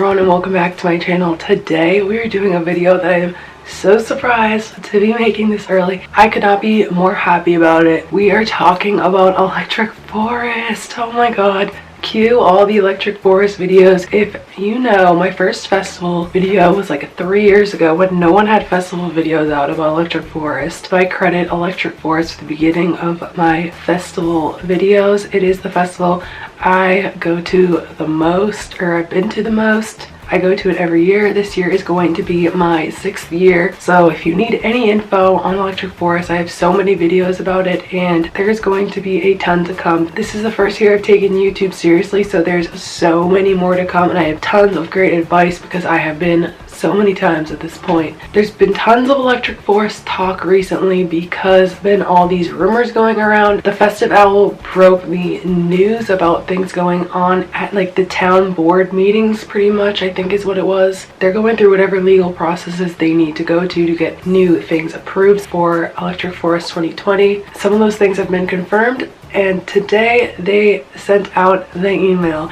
everyone, and welcome back to my channel. Today we are doing a video that I am so surprised to be making this early. I could not be more happy about it. We are talking about Electric Forest. Oh my god. Cue all the Electric Forest videos. If you know, my first festival video was like 3 years ago when no one had festival videos out about Electric Forest. So I credit Electric Forest for the beginning of my festival videos. It is the festival I go to the most, or I've been to the most. I go to it every year. This year is going to be my 6th year. So if you need any info on Electric Forest, I have so many videos about it, and there's going to be a ton to come. This is the first year I've taken YouTube seriously, so there's so many more to come, and I have tons of great advice because I have been so many times at this point. There's been tons of Electric Forest talk recently because there's been all these rumors going around. The Festive Owl broke the news about things going on at like the town board meetings, pretty much, I think is what it was. They're going through whatever legal processes they need to go to get new things approved for Electric Forest 2020. Some of those things have been confirmed, and today they sent out the email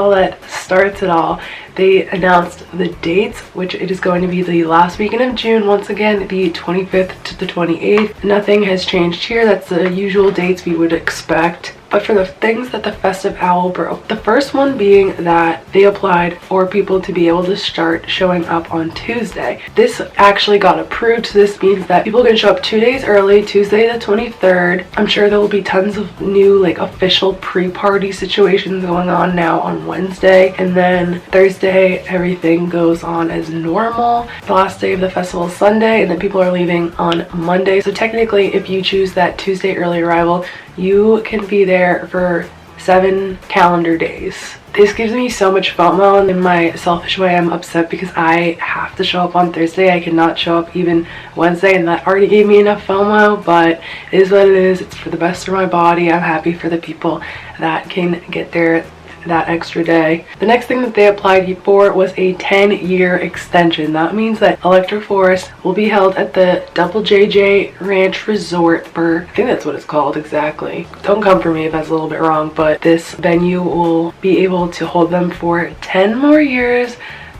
that starts it all. They announced the dates, which it is going to be the last weekend of June, once again, the 25th to the 28th. Nothing has changed here. That's the usual dates we would expect. But for the things that the Festive Owl broke, the first one being that they applied for people to be able to start showing up on Tuesday. This actually got approved, so this means that people can show up 2 days early, Tuesday the 23rd. I'm sure there will be tons of new like official pre-party situations going on now on Wednesday, and then Thursday everything goes on as normal. The last day of the festival is Sunday, and then people are leaving on Monday. So technically, if you choose that Tuesday early arrival, you can be there for 7 calendar days. This gives me so much FOMO, and in my selfish way I'm upset because I have to show up on Thursday. I cannot show up even Wednesday, and that already gave me enough FOMO, but it is what it is. It's for the best for my body. I'm happy for the people that can get there that extra day. The next thing that they applied for was a 10-year extension. That means that Electric Forest will be held at the Double JJ Ranch Resort for, I think that's what it's called exactly. Don't come for me if that's a little bit wrong, but this venue will be able to hold them for 10 more years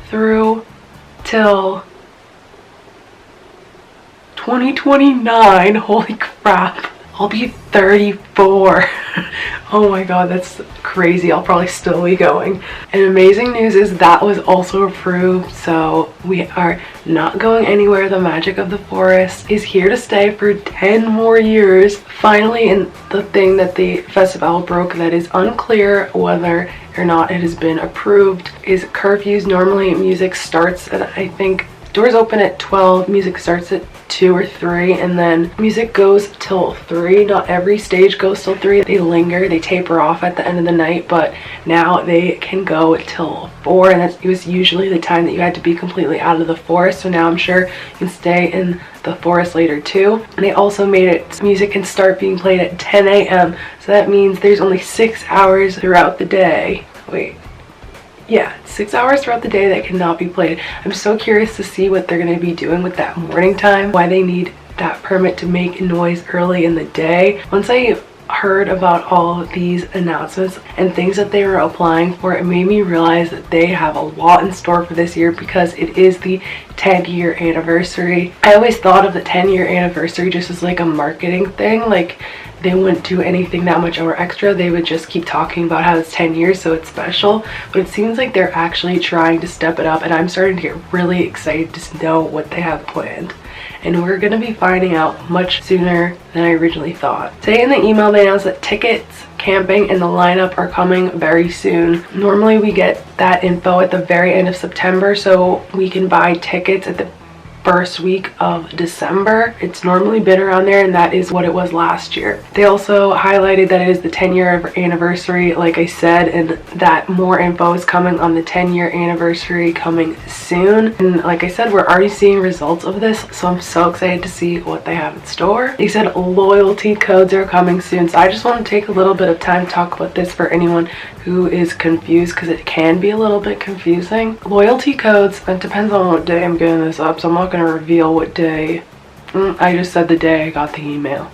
through till 2029. Holy crap. I'll be 34. Oh my god, that's crazy. I'll probably still be going. And amazing news is that was also approved, so we are not going anywhere. The magic of the forest is here to stay for 10 more years. Finally, and the thing that the festival broke that is unclear whether or not it has been approved is curfews. Normally music starts at, I think, doors open at 12, music starts at 2 or 3, and then music goes till 3. Not every stage goes till 3. They linger, they taper off at the end of the night, but now they can go till 4, and it was usually the time that you had to be completely out of the forest, so now I'm sure you can stay in the forest later too. And they also made it so music can start being played at 10 a.m. so that means there's only 6 hours throughout the day. Yeah, 6 hours throughout the day that cannot be played. I'm so curious to see what they're going to be doing with that morning time, why they need that permit to make noise early in the day. Once I heard about all of these announcements and things that they were applying for, it made me realize that they have a lot in store for this year because it is the 10-year anniversary. I always thought of the 10-year anniversary just as like a marketing thing, like they wouldn't do anything that much more extra. They would just keep talking about how it's 10 years, so it's special. But it seems like they're actually trying to step it up, and I'm starting to get really excited to know what they have planned. And we're going to be finding out much sooner than I originally thought. Today in the email they announced that tickets, camping, and the lineup are coming very soon. Normally we get that info at the very end of September, so we can buy tickets at the first week of December. It's normally been around there, and that is what it was last year. They also highlighted that it is the 10-year anniversary, like I said, and that more info is coming on the 10-year anniversary coming soon. And like I said, we're already seeing results of this, so I'm so excited to see what they have in store. They said loyalty codes are coming soon, so I just want to take a little bit of time to talk about this for anyone who is confused, because it can be a little bit confusing. Loyalty codes, it depends on what day I'm getting this up, so I'm not going to reveal what day. I just said the day I got the email.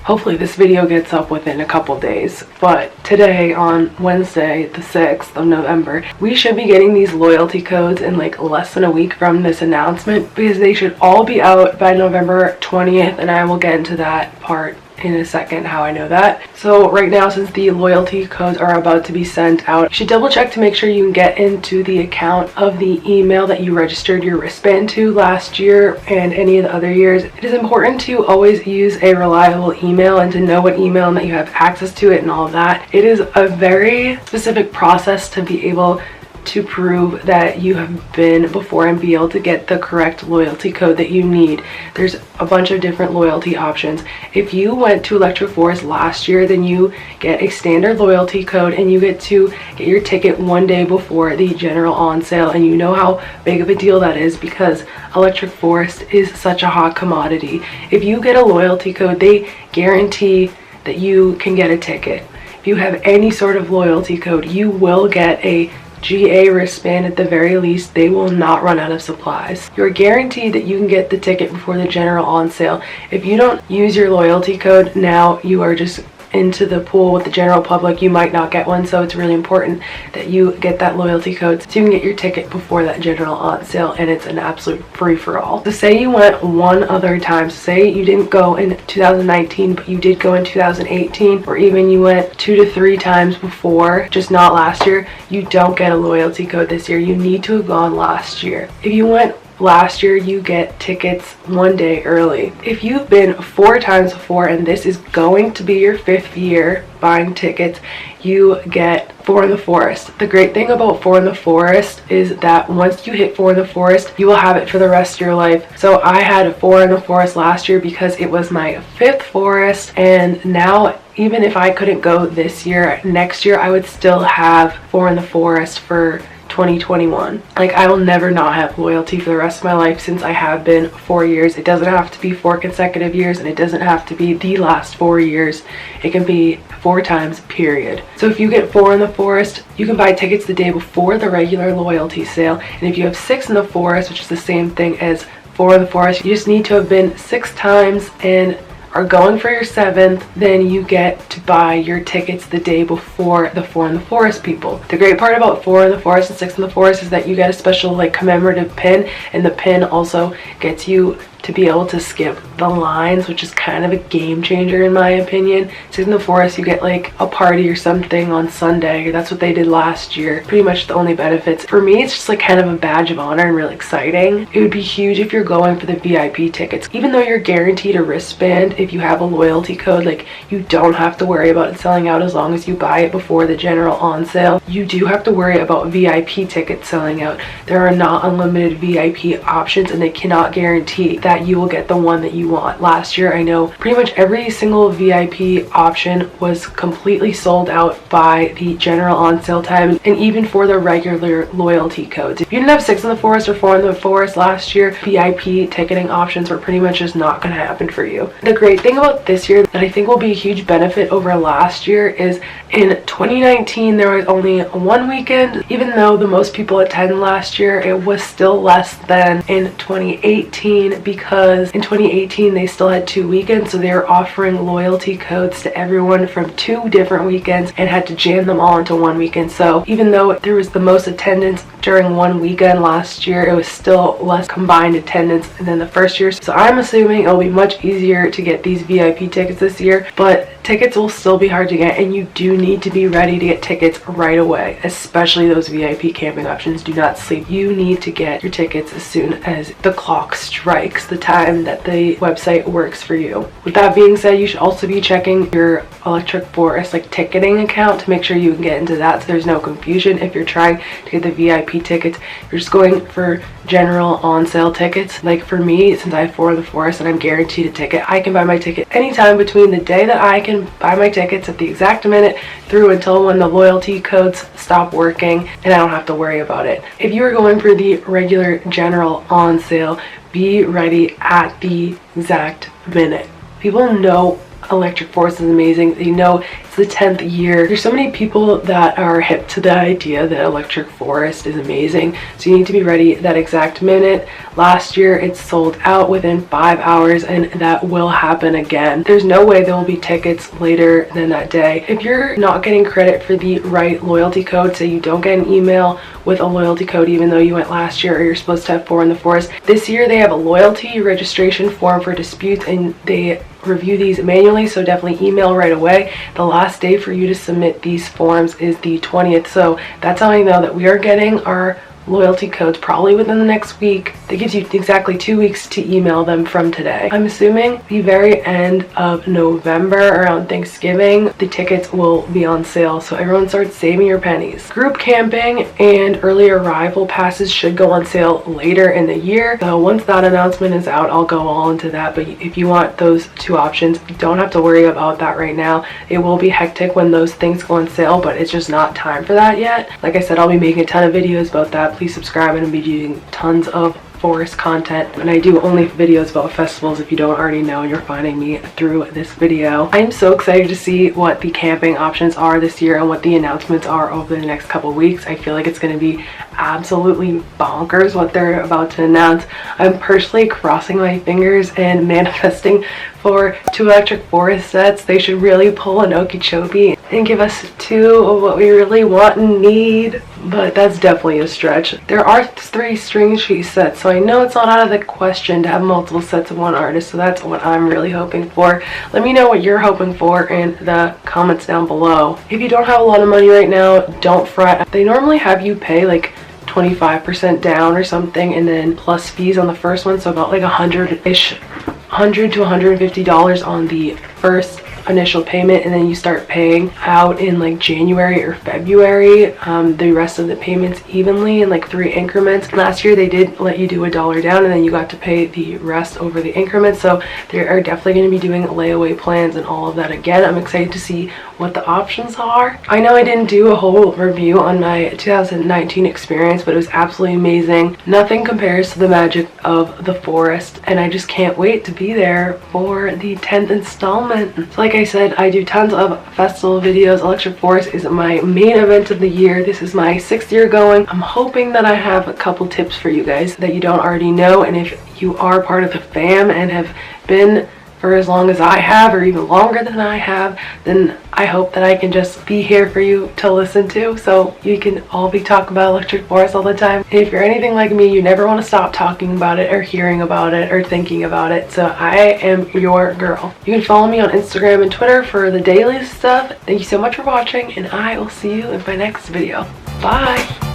Hopefully this video gets up within a couple days. But today, on Wednesday, the 6th of November, we should be getting these loyalty codes in like less than a week from this announcement, because they should all be out by November 20th, and I will get into that part in a second, how I know that. So right now, since the loyalty codes are about to be sent out, you should double check to make sure you can get into the account of the email that you registered your wristband to last year and any of the other years. It is important to always use a reliable email and to know what email and that you have access to it and all of that. It is a very specific process to be able to prove that you have been before and be able to get the correct loyalty code that you need. There's a bunch of different loyalty options. If you went to Electric Forest last year, then you get a standard loyalty code and you get to get your ticket one day before the general on sale, and you know how big of a deal that is because Electric Forest is such a hot commodity. If you get a loyalty code, they guarantee that you can get a ticket. If you have any sort of loyalty code, you will get a GA wristband at the very least. They will not run out of supplies. You're guaranteed that you can get the ticket before the general on sale. If you don't use your loyalty code now, you are just into the pool with the general public. You might not get one, so it's really important that you get that loyalty code so you can get your ticket before that general on sale, and it's an absolute free-for-all. So say you went one other time, say you didn't go in 2019 but you did go in 2018, or even you went 2 to 3 times before, just not last year, you don't get a loyalty code this year. You need to have gone last year. If you went last year, you get tickets one day early. If you've been 4 times before and this is going to be your 5th year buying tickets, you get 4 in the Forest. The great thing about 4 in the Forest is that once you hit 4 in the Forest, you will have it for the rest of your life. So I had 4 in the Forest last year because it was my 5th Forest, and now even if I couldn't go this year, next year I would still have 4 in the Forest for 2021. Like, I will never not have loyalty for the rest of my life since I have been 4 years. It doesn't have to be 4 consecutive years, and it doesn't have to be the last 4 years. It can be 4 times, period. So if you get 4 in the Forest, you can buy tickets the day before the regular loyalty sale. And if you have 6 in the Forest, which is the same thing as 4 in the Forest, you just need to have been 6 times and are going for your 7th, then you get to buy your tickets the day before the 4 in the Forest people. The great part about 4 in the Forest and 6 in the Forest is that you get a special like commemorative pin, and the pin also gets you to be able to skip the lines, which is kind of a game changer in my opinion. 6 in the Forest, you get like a party or something on Sunday. That's what they did last year. Pretty much the only benefits. For me, it's just like kind of a badge of honor and really exciting. It would be huge if you're going for the VIP tickets. Even though you're guaranteed a wristband, if you have a loyalty code, like, you don't have to worry about it selling out as long as you buy it before the general on sale. You do have to worry about VIP tickets selling out. There are not unlimited VIP options, and they cannot guarantee that you will get the one that you want. Last year, I know pretty much every single VIP option was completely sold out by the general on sale time, and even for the regular loyalty codes. If you didn't have 6 in the Forest or 4 in the Forest last year, VIP ticketing options were pretty much just not going to happen for you. The great thing about this year that I think will be a huge benefit over last year is in 2019 there was only one weekend. Even though the most people attended last year, it was still less than in 2018, because in 2018 they still had 2 weekends, so they were offering loyalty codes to everyone from 2 different weekends and had to jam them all into one weekend. So even though there was the most attendance during one weekend last year, it was still less combined attendance than the first year. So I'm assuming it'll be much easier to get these VIP tickets this year, but tickets will still be hard to get, and you do need to be ready to get tickets right away, especially those VIP camping options. Do not sleep. You need to get your tickets as soon as the clock strikes the time that the website works for you. With that being said, you should also be checking your Electric Forest like ticketing account to make sure you can get into that, so there's no confusion. If you're trying to get the VIP tickets, you're just going for general on sale tickets. Like for me, since I have 4 in the Forest and I'm guaranteed a ticket, I can buy my ticket anytime between the day that I can buy my tickets at the exact minute through until when the loyalty codes stop working, and I don't have to worry about it. If you are going for the regular general on sale, be ready at the exact minute. People know Electric Forest is amazing. They know it's the 10th year. There's so many people that are hip to the idea that Electric Forest is amazing, so you need to be ready that exact minute. Last year it sold out within 5 hours, and that will happen again. There's no way there will be tickets later than that day. If you're not getting credit for the right loyalty code, say you don't get an email with a loyalty code even though you went last year, or you're supposed to have 4 in the forest, this year they have a loyalty registration form for disputes, and they review these manually, so definitely email right away. The last day for you to submit these forms is the 20th, so that's how I know that we are getting our loyalty codes probably within the next week. That gives you exactly 2 weeks to email them from today. I'm assuming the very end of November, around Thanksgiving, the tickets will be on sale, so everyone starts saving your pennies. Group camping and early arrival passes should go on sale later in the year, so once that announcement is out, I'll go all into that. But if you want those 2 options, you don't have to worry about that right now. It will be hectic when those things go on sale, but it's just not time for that yet. Like I said, I'll be making a ton of videos about that. Please subscribe, and I'll be doing tons of forest content, and I do only videos about festivals. If you don't already know, you're finding me through this video. I am so excited to see what the camping options are this year and what the announcements are over the next couple weeks. I feel like it's going to be absolutely bonkers what they're about to announce. I'm personally crossing my fingers and manifesting for 2 Electric Forest sets. They should really pull an Okeechobee and give us 2 of what we really want and need, but that's definitely a stretch. There are 3 string sheet sets, so I know it's not out of the question to have multiple sets of one artist, so that's what I'm really hoping for. Let me know what you're hoping for in the comments down below. If you don't have a lot of money right now, don't fret. They normally have you pay like 25% down or something, and then plus fees on the first one, so about like $100-ish, $100 to $150 on the first initial payment, and then you start paying out in like January or February the rest of the payments evenly in like 3 increments. Last year they did let you do $1 down, and then you got to pay the rest over the increments, so they are definitely going to be doing layaway plans and all of that again. I'm excited to see what the options are. I know I didn't do a whole review on my 2019 experience, but it was absolutely amazing. Nothing compares to the magic of the forest, and I just can't wait to be there for the 10th installment. So like I said, I do tons of festival videos. Electric Forest is my main event of the year. This is my 6th year going. I'm hoping that I have a couple tips for you guys that you don't already know, and if you are part of the fam and have been for as long as I have, or even longer than I have, then I hope that I can just be here for you to listen to, so you can all be talking about Electric Forest all the time. And if you're anything like me, you never want to stop talking about it or hearing about it or thinking about it, so I am your girl. You can follow me on Instagram and Twitter for the daily stuff. Thank you so much for watching, and I will see you in my next video. Bye!